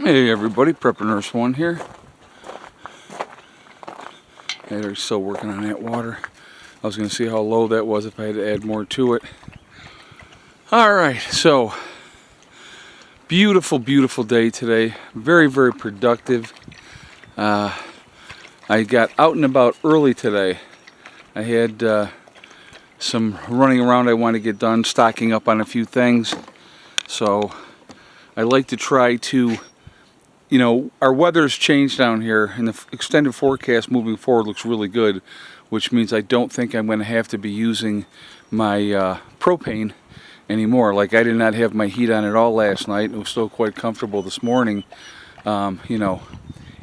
Hey everybody, Prepper Nurse 1 here. Hey, they're still working on that water. I was going to see how low that was if I had to add more to it. Alright, so beautiful, beautiful day today. Very, very productive. I got out and about early today. I had some running around I wanted to get done, stocking up on a few things. So I like to try to, you know, our weather's changed down here, and the extended forecast moving forward looks really good, which means I don't think I'm going to have to be using my propane anymore. Like, I did not have my heat on at all last night. It was still quite comfortable this morning, you know,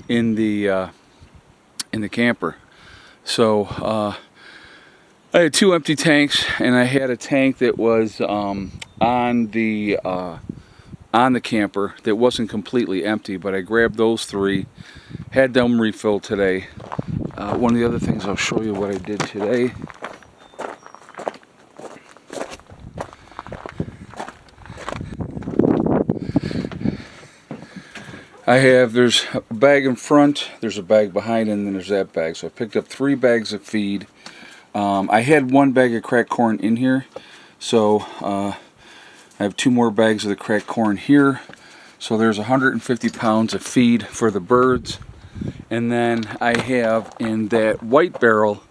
in the camper. So I had 2 empty tanks, and I had a tank that was on the camper that wasn't completely empty, but I grabbed those 3, had them refilled today. One of the other things, I'll show you what I did today. There's a bag in front, there's a bag behind, and then there's that bag. So I picked up 3 bags of feed. I had 1 bag of cracked corn in here, so I have 2 more bags of the cracked corn here. So there's 150 pounds of feed for the birds. And then I have in that white barrel,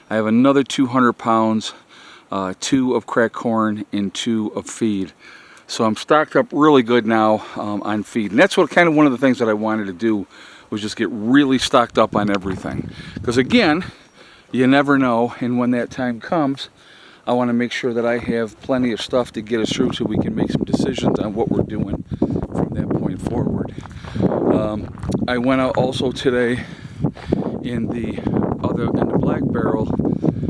I have another 200 pounds, 2 of cracked corn and 2 of feed. So I'm stocked up really good now on feed. And that's what kind of one of the things that I wanted to do, was just get really stocked up on everything. Because again, you never know, and when that time comes, I want to make sure that I have plenty of stuff to get us through so we can make some decisions on what we're doing from that point forward. I went out also today in the black barrel.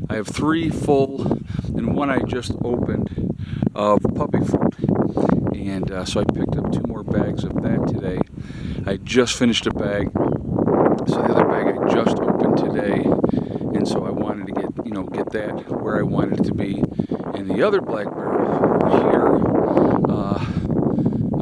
I have 3 full and 1 I just opened of puppy food, and so I picked up 2 more bags of that today. I just finished a bag, so the other bag I just opened today, and so I wanted to get that where I wanted it to be. In the other black barrel over here,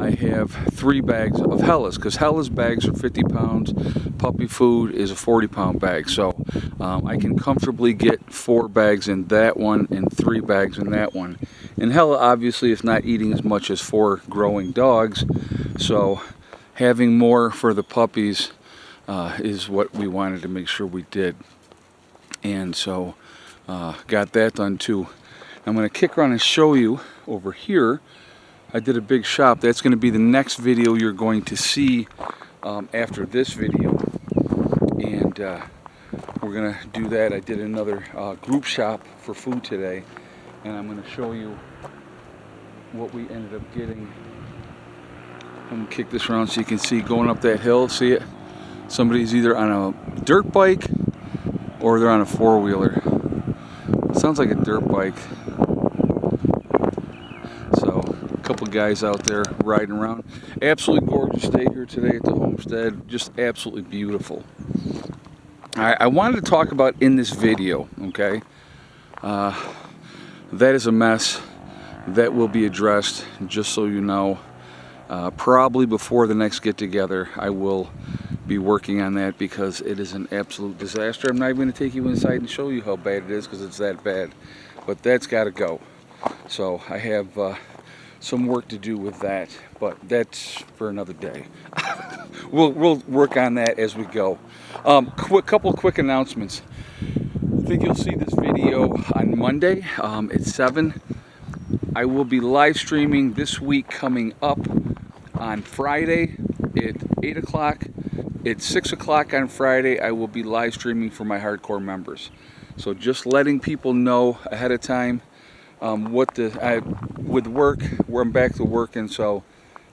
I have 3 bags of Hellas, because Hellas bags are 50 pounds. Puppy food is a 40-pound bag, so I can comfortably get 4 bags in that one and 3 bags in that one. And Hella obviously is not eating as much as 4 growing dogs, so having more for the puppies is what we wanted to make sure we did. And so got that done too. I'm going to kick around and show you over here. I did a big shop. That's going to be the next video you're going to see after this video. And we're going to do that. I did another group shop for food today. And I'm going to show you what we ended up getting. I'm going to kick this around so you can see going up that hill. See it? Somebody's either on a dirt bike or they're on a 4-wheeler. Sounds like a dirt bike. So a couple guys out there riding around. Absolutely gorgeous day here today at the Homestead. Just absolutely beautiful. I wanted to talk about in this video, okay, that is a mess that will be addressed, just so you know. Probably before the next get-together, I will be working on that, because it is an absolute disaster. I'm not even going to take you inside and show you how bad it is, because it's that bad. But that's got to go. So I have some work to do with that, but that's for another day. We'll work on that as we go. Couple quick announcements. I think you'll see this video on Monday at 7. I will be live streaming this week coming up on Friday at 8 o'clock. At 6 o'clock on Friday, I will be live streaming for my hardcore members. So just letting people know ahead of time with work, where I'm back to work, and so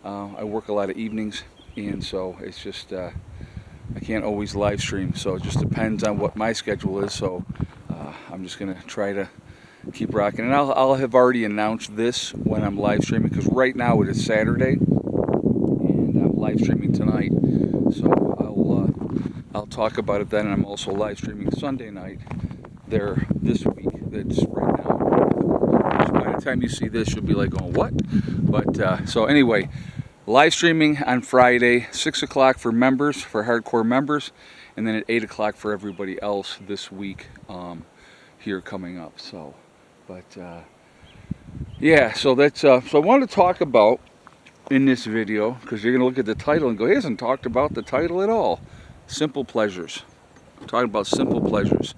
I work a lot of evenings, and so it's just I can't always live stream, so it just depends on what my schedule is. So I'm just gonna try to keep rocking, and I'll have already announced this when I'm live streaming, because right now it is Saturday and I'm live streaming tonight, so I'll talk about it then. And I'm also live streaming Sunday night there this week. That's right now. So by the time you see this, you'll be like, "Oh, what?" But so anyway, Live streaming on Friday, 6 o'clock for members, for hardcore members, and then at 8 o'clock for everybody else this week here coming up. So, but yeah, so that's so I wanted to talk about in this video, because you're going to look at the title and go, he hasn't talked about the title at all. Simple pleasures. I'm talking about simple pleasures.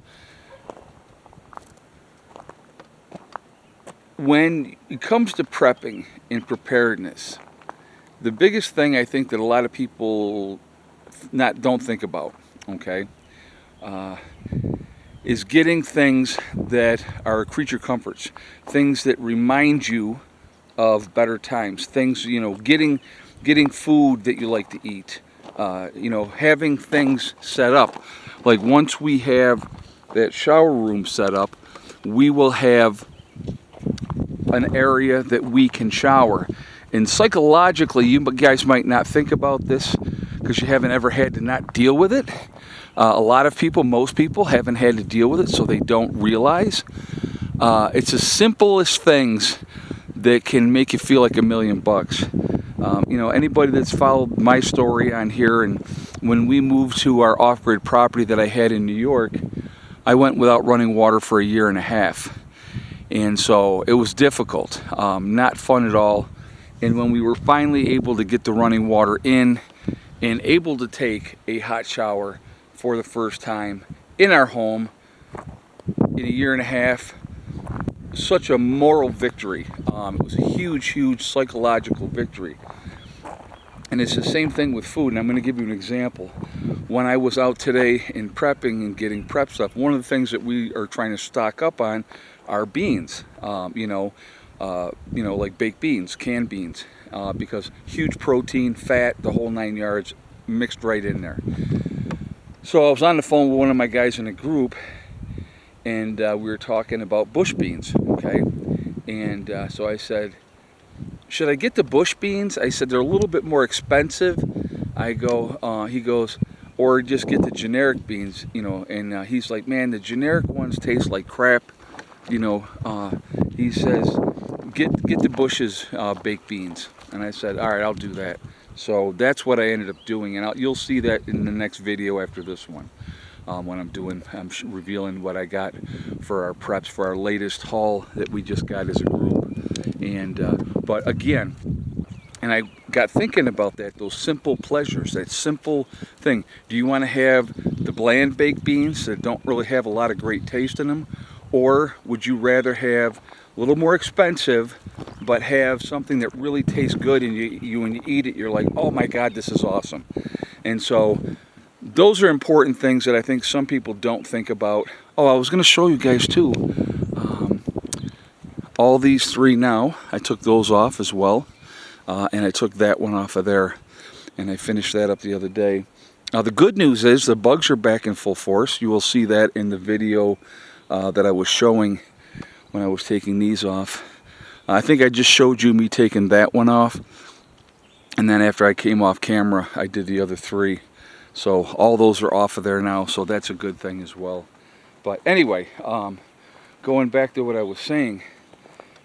When it comes to prepping and preparedness, the biggest thing I think that a lot of people don't think about, okay, is getting things that are creature comforts, things that remind you of better times, things, you know, getting food that you like to eat, you know, having things set up. Like once we have that shower room set up, we will have an area that we can shower. And psychologically, you guys might not think about this because you haven't ever had to not deal with it. A lot of people, most people, haven't had to deal with it, so they don't realize. It's the simplest things that can make you feel like $1,000,000. You know, anybody that's followed my story on here, and when we moved to our off-grid property that I had in New York, I went without running water for 1.5 years. And so it was difficult, not fun at all. And when we were finally able to get the running water in and able to take a hot shower for the first time in our home in 1.5 years, such a moral victory. It was a huge, huge psychological victory. And it's the same thing with food, and I'm going to give you an example. When I was out today in prepping and getting prep stuff, one of the things that we are trying to stock up on are beans. You know, like baked beans, canned beans, because huge protein, fat, the whole 9 yards mixed right in there. So I was on the phone with one of my guys in the group, and we were talking about bush beans, okay? And so I said, should I get the bush beans? I said, they're a little bit more expensive. I go, he goes, or just get the generic beans, you know, and he's like, man, the generic ones taste like crap, you know. He says, get the Bush's baked beans. And I said, all right, I'll do that. So that's what I ended up doing, and you'll see that in the next video after this one, when I'm revealing what I got for our preps for our latest haul that we just got as a group. And but again, and I got thinking about that, those simple pleasures, that simple thing. Do you want to have the bland baked beans that don't really have a lot of great taste in them, or would you rather have a little more expensive but have something that really tastes good, and you when you eat it, you're like, oh my God, this is awesome. And so those are important things that I think some people don't think about. Oh, I was going to show you guys too. All these three now, I took those off as well, and I took that one off of there, and I finished that up the other day. Now the good news is the bugs are back in full force. You will see that in the video that I was showing when I was taking these off. I think I just showed you me taking that one off, and then after I came off camera I did the other three. So all those are off of there now, so that's a good thing as well. But anyway, going back to what I was saying,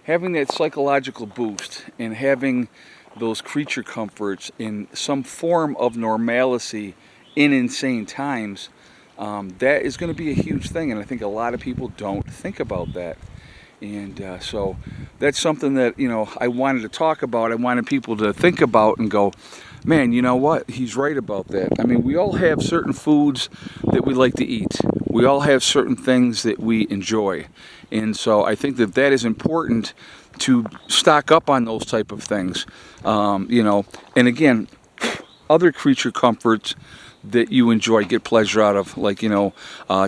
having that psychological boost and having those creature comforts in some form of normalcy in insane times, that is going to be a huge thing, and I think a lot of people don't think about that. And so that's something that, you know, I wanted to talk about. I wanted people to think about and go, man, you know what? He's right about that. I mean, we all have certain foods that we like to eat. We all have certain things that we enjoy. And so I think that that is important to stock up on those type of things. You know, and again, other creature comforts that you enjoy, get pleasure out of, like, you know,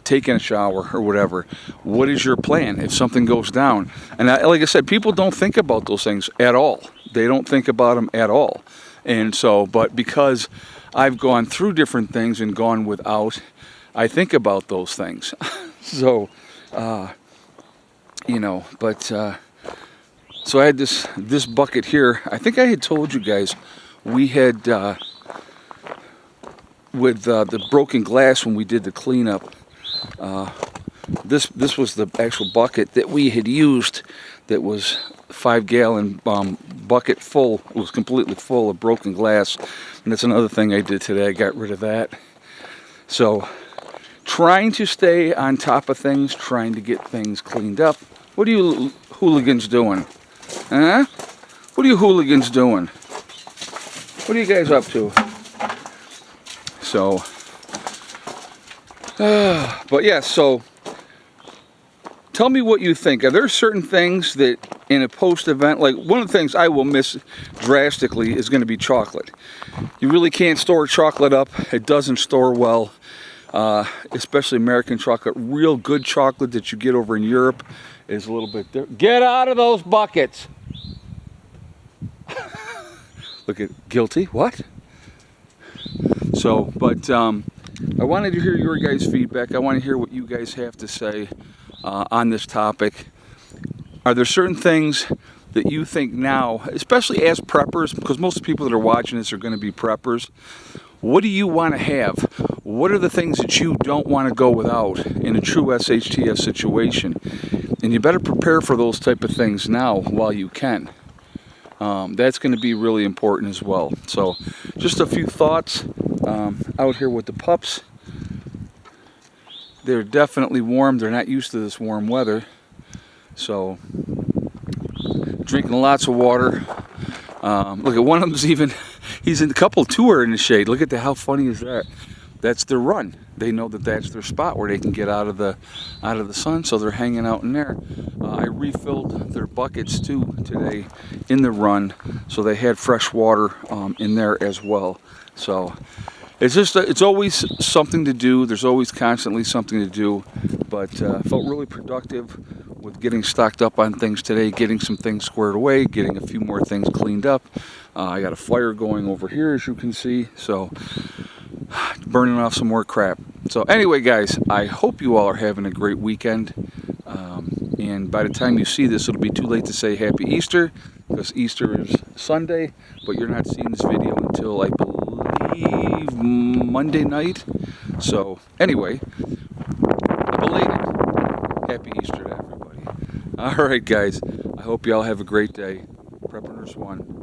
taking a shower or whatever. What is your plan if something goes down? And like I said, people don't think about those things at all. They don't think about them at all. And so, but because I've gone through different things and gone without, I think about those things. So, you know, but, so I had this bucket here. I think I had told you guys we had, with the broken glass when we did the cleanup, this was the actual bucket that we had used, that was 5-gallon bucket full. It was completely full of broken glass, and that's another thing I did today. I got rid of that. So trying to stay on top of things, trying to get things cleaned up. What are you hooligans doing? Huh? What are you hooligans doing? What are you guys up to? So, but yeah, so tell me what you think. Are there certain things that in a post-event, like one of the things I will miss drastically is going to be chocolate. You really can't store chocolate up. It doesn't store well. Especially American chocolate. Real good chocolate that you get over in Europe is a little bit different. Get out of those buckets! Look at guilty. What? So, but I wanted to hear your guys' feedback. I want to hear what you guys have to say on this topic. Are there certain things that you think now, especially as preppers, because most people that are watching this are going to be preppers, what do you want to have? What are the things that you don't want to go without in a true SHTF situation? And you better prepare for those type of things now while you can. That's going to be really important as well. So just a few thoughts out here with the pups. They're definitely warm. They're not used to this warm weather. So drinking lots of water. Look at one of them's even, he's in a couple, two are in the shade. Look at how funny is that? That's their run. They know that that's their spot where they can get out of the sun, so they're hanging out in there. I refilled their buckets too today in the run, so they had fresh water in there as well. So it's just it's always something to do. There's always constantly something to do, but felt really productive with getting stocked up on things today, getting some things squared away, getting a few more things cleaned up. I got a fire going over here, as you can see, so burning off some more crap. So anyway, guys, I hope you all are having a great weekend. And by the time you see this, it'll be too late to say Happy Easter, because Easter is Sunday, but you're not seeing this video until, I believe, Monday night. So anyway, a belated Happy Easter to everybody. All right, guys, I hope you all have a great day. Prepper Nurse 1.